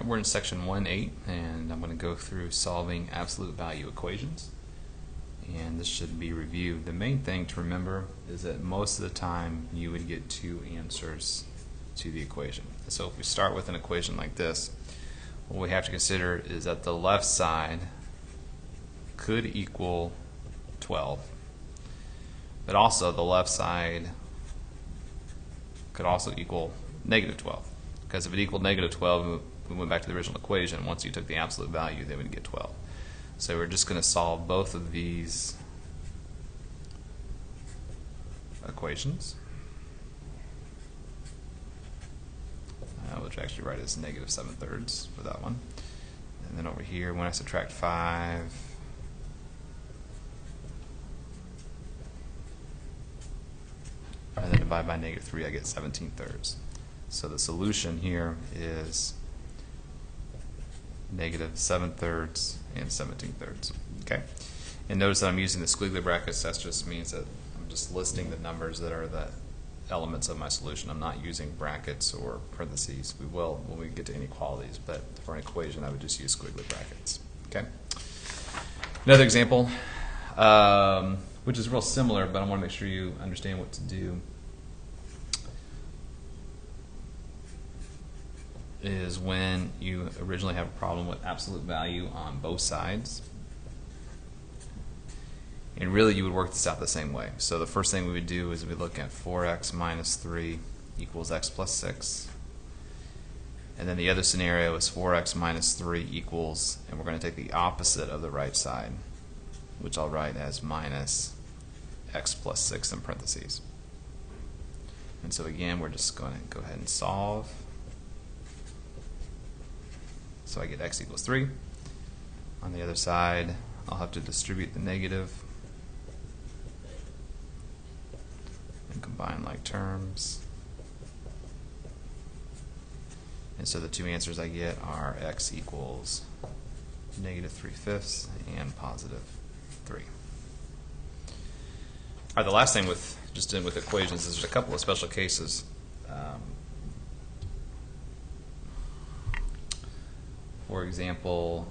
We're in section 1.8, and I'm going to go through solving absolute value equations. And this should be reviewed. The main thing to remember is that most of the time you would get two answers to the equation. So if we start with an equation like this, what we have to consider is that the left side could equal 12, but also the left side could also equal negative 12. Because if it equaled negative 12, we went back to the original equation. Once you took the absolute value, then we'd get 12. So we're just going to solve both of these equations. Which actually write as negative 7/3 for that one. And then over here, when I subtract 5, and then divide by negative 3, I get 17/3. So the solution here is negative 7/3 and 17/3. Okay? And notice that I'm using the squiggly brackets. That just means that I'm just listing the numbers that are the elements of my solution. I'm not using brackets or parentheses. We will when we get to inequalities, but for an equation I would just use squiggly brackets. Okay? Another example, which is real similar, but I want to make sure you understand what to do, is when you originally have a problem with absolute value on both sides. And really you would work this out the same way. So the first thing we would do is we look at 4x minus 3 equals x plus 6. And then the other scenario is 4x minus 3 equals, and we're going to take the opposite of the right side, which I'll write as minus x plus 6 in parentheses. And so again, we're just going to go ahead and solve. So I get x equals 3. On the other side, I'll have to distribute the negative and combine like terms. And so the two answers I get are x equals negative 3/5 and positive 3. All right, the last thing with equations is there's a couple of special cases. For example,